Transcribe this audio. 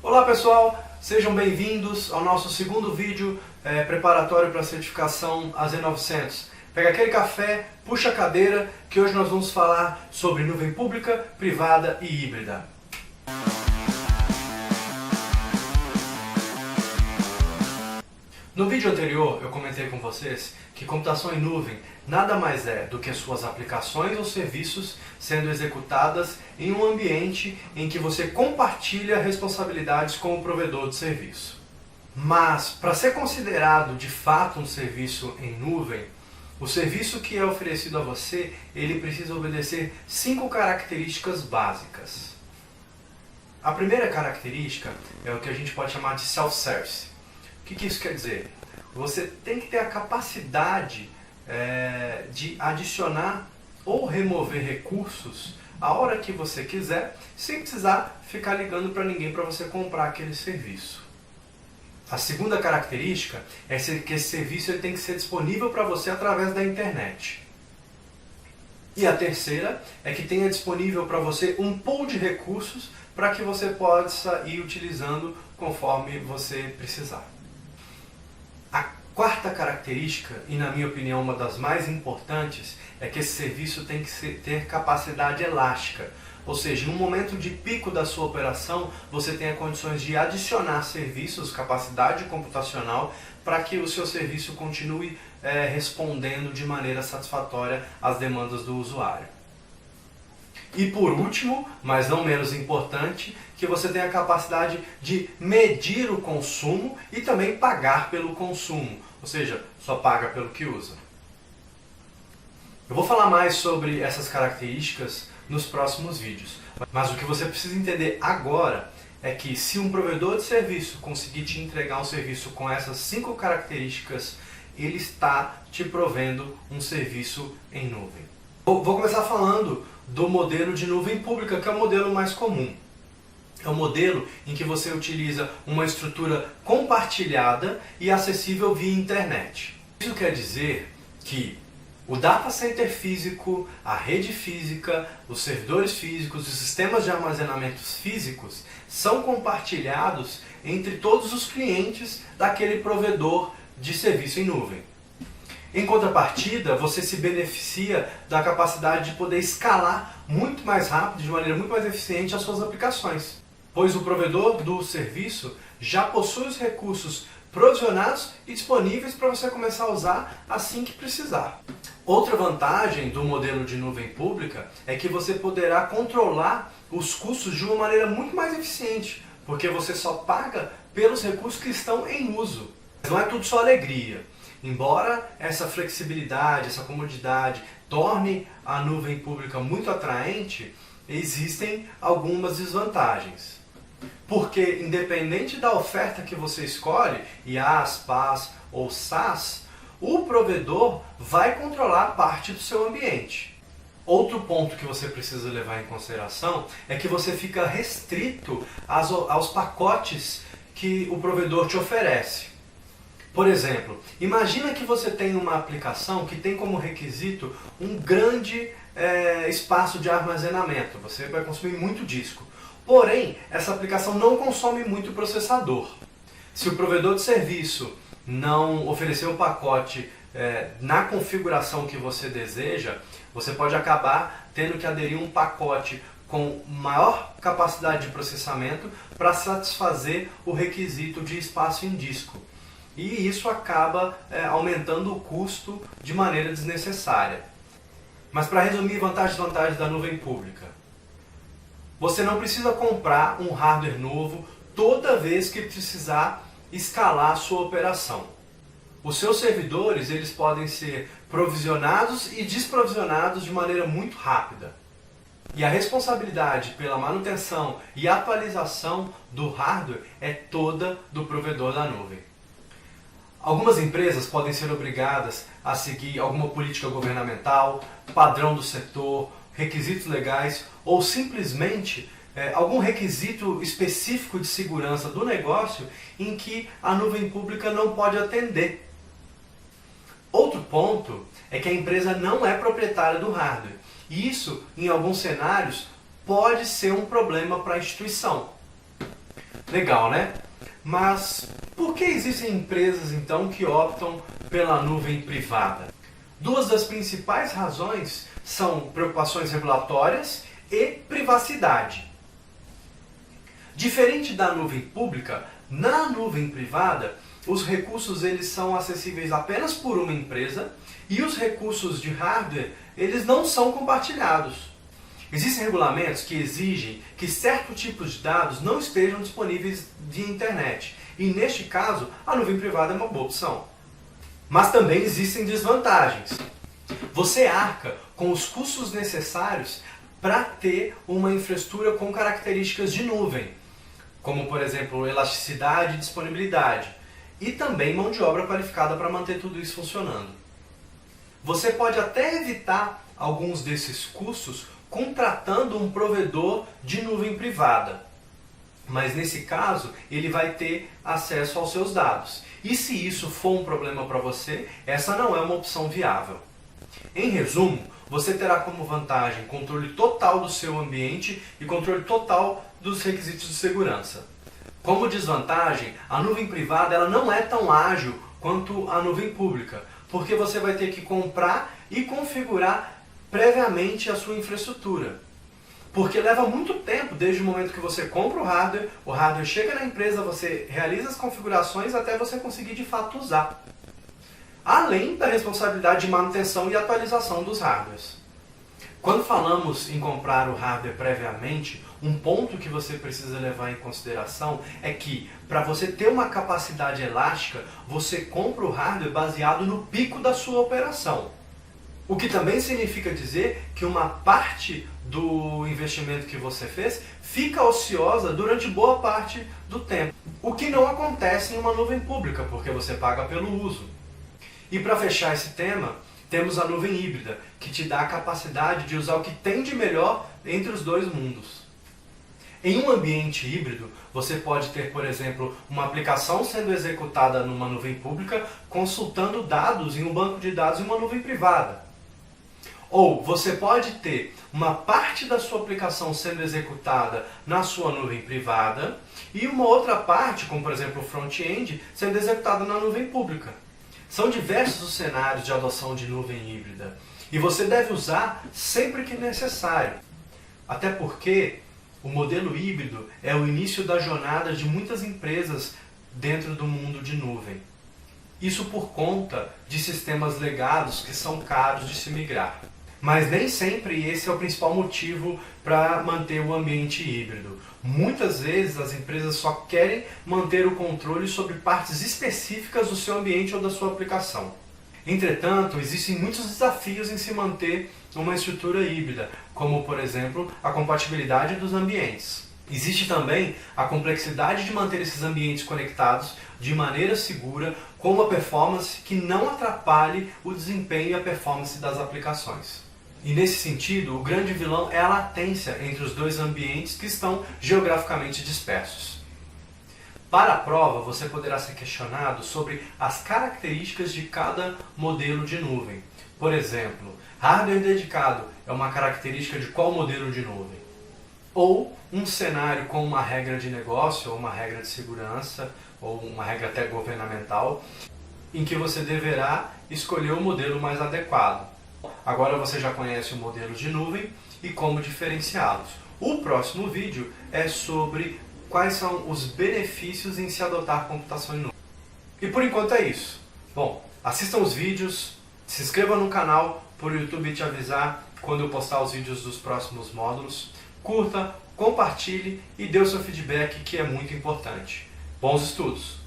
Olá pessoal, sejam bem-vindos ao nosso segundo vídeo preparatório para a certificação AZ900. Pega aquele café, puxa a cadeira, que hoje nós vamos falar sobre nuvem pública, privada e híbrida. No vídeo anterior eu comentei com vocês que computação em nuvem nada mais é do que suas aplicações ou serviços sendo executadas em um ambiente em que você compartilha responsabilidades com o provedor de serviço. Mas, para ser considerado de fato um serviço em nuvem, o serviço que é oferecido a você, ele precisa obedecer 5 características básicas. A primeira característica é o que a gente pode chamar de self-service. O que isso quer dizer? Você tem que ter a capacidade de adicionar ou remover recursos a hora que você quiser, sem precisar ficar ligando para ninguém para você comprar aquele serviço. A segunda característica é que esse serviço tem que ser disponível para você através da internet. E a terceira é que tenha disponível para você um pool de recursos para que você possa ir utilizando conforme você precisar. A quarta característica, e na minha opinião uma das mais importantes, é que esse serviço tem que ter capacidade elástica. Ou seja, em um momento de pico da sua operação, você tenha condições de adicionar serviços, capacidade computacional, para que o seu serviço continue respondendo de maneira satisfatória às demandas do usuário. E por último, mas não menos importante, que você tenha a capacidade de medir o consumo e também pagar pelo consumo, ou seja, só paga pelo que usa. Eu vou falar mais sobre essas características nos próximos vídeos, mas o que você precisa entender agora é que se um provedor de serviço conseguir te entregar um serviço com essas 5 características, ele está te provendo um serviço em nuvem. Vou começar falando do modelo de nuvem pública, que é o modelo mais comum. É um modelo em que você utiliza uma estrutura compartilhada e acessível via internet. Isso quer dizer que o data center físico, a rede física, os servidores físicos, os sistemas de armazenamento físicos são compartilhados entre todos os clientes daquele provedor de serviço em nuvem. Em contrapartida, você se beneficia da capacidade de poder escalar muito mais rápido, de maneira muito mais eficiente, as suas aplicações, pois o provedor do serviço já possui os recursos provisionados e disponíveis para você começar a usar assim que precisar. Outra vantagem do modelo de nuvem pública é que você poderá controlar os custos de uma maneira muito mais eficiente, porque você só paga pelos recursos que estão em uso. Não é tudo só alegria. Embora essa flexibilidade, essa comodidade torne a nuvem pública muito atraente, existem algumas desvantagens. Porque independente da oferta que você escolhe, IaaS, PaaS ou SaaS, o provedor vai controlar parte do seu ambiente. Outro ponto que você precisa levar em consideração é que você fica restrito aos pacotes que o provedor te oferece. Por exemplo, imagina que você tem uma aplicação que tem como requisito um grande espaço de armazenamento. Você vai consumir muito disco. Porém, essa aplicação não consome muito processador. Se o provedor de serviço não oferecer um pacote na configuração que você deseja, você pode acabar tendo que aderir a um pacote com maior capacidade de processamento para satisfazer o requisito de espaço em disco. E isso acaba aumentando o custo de maneira desnecessária. Mas para resumir vantagens e desvantagens da nuvem pública, você não precisa comprar um hardware novo toda vez que precisar escalar a sua operação. Os seus servidores eles podem ser provisionados e desprovisionados de maneira muito rápida. E a responsabilidade pela manutenção e atualização do hardware é toda do provedor da nuvem. Algumas empresas podem ser obrigadas a seguir alguma política governamental, padrão do setor, requisitos legais ou simplesmente algum requisito específico de segurança do negócio em que a nuvem pública não pode atender. Outro ponto é que a empresa não é proprietária do hardware. E isso, em alguns cenários, pode ser um problema para a instituição. Legal, né? Mas por que existem empresas então que optam pela nuvem privada? Duas das principais razões são preocupações regulatórias e privacidade. Diferente da nuvem pública, na nuvem privada, os recursos eles são acessíveis apenas por uma empresa e os recursos de hardware eles não são compartilhados. Existem regulamentos que exigem que certos tipos de dados não estejam disponíveis via internet. E neste caso, a nuvem privada é uma boa opção. Mas também existem desvantagens. Você arca com os custos necessários para ter uma infraestrutura com características de nuvem, como por exemplo elasticidade e disponibilidade, e também mão de obra qualificada para manter tudo isso funcionando. Você pode até evitar alguns desses custos contratando um provedor de nuvem privada, mas nesse caso ele vai ter acesso aos seus dados. E se isso for um problema para você, essa não é uma opção viável. Em resumo, você terá como vantagem controle total do seu ambiente e controle total dos requisitos de segurança. Como desvantagem, a nuvem privada ela não é tão ágil quanto a nuvem pública, porque você vai ter que comprar e configurar previamente a sua infraestrutura. Porque leva muito tempo desde o momento que você compra o hardware chega na empresa, você realiza as configurações até você conseguir de fato usar. Além da responsabilidade de manutenção e atualização dos hardwares. Quando falamos em comprar o hardware previamente, um ponto que você precisa levar em consideração é que, para você ter uma capacidade elástica, você compra o hardware baseado no pico da sua operação. O que também significa dizer que uma parte do investimento que você fez fica ociosa durante boa parte do tempo. O que não acontece em uma nuvem pública, porque você paga pelo uso. E para fechar esse tema, temos a nuvem híbrida, que te dá a capacidade de usar o que tem de melhor entre os dois mundos. Em um ambiente híbrido, você pode ter, por exemplo, uma aplicação sendo executada numa nuvem pública, consultando dados em um banco de dados em uma nuvem privada. Ou você pode ter uma parte da sua aplicação sendo executada na sua nuvem privada e uma outra parte, como por exemplo o front-end, sendo executada na nuvem pública. São diversos os cenários de adoção de nuvem híbrida e você deve usar sempre que necessário. Até porque o modelo híbrido é o início da jornada de muitas empresas dentro do mundo de nuvem. Isso por conta de sistemas legados que são caros de se migrar. Mas nem sempre esse é o principal motivo para manter o ambiente híbrido. Muitas vezes as empresas só querem manter o controle sobre partes específicas do seu ambiente ou da sua aplicação. Entretanto, existem muitos desafios em se manter uma estrutura híbrida, como por exemplo a compatibilidade dos ambientes. Existe também a complexidade de manter esses ambientes conectados de maneira segura, com uma performance que não atrapalhe o desempenho e a performance das aplicações. E nesse sentido, o grande vilão é a latência entre os dois ambientes que estão geograficamente dispersos. Para a prova, você poderá ser questionado sobre as características de cada modelo de nuvem. Por exemplo, hardware dedicado é uma característica de qual modelo de nuvem? Ou um cenário com uma regra de negócio, ou uma regra de segurança, ou uma regra até governamental, em que você deverá escolher o modelo mais adequado. Agora você já conhece o modelo de nuvem e como diferenciá-los. O próximo vídeo é sobre quais são os benefícios em se adotar computação em nuvem. E por enquanto é isso. Bom, assistam os vídeos, se inscreva no canal para o YouTube te avisar quando eu postar os vídeos dos próximos módulos. Curta, compartilhe e dê o seu feedback, que é muito importante. Bons estudos!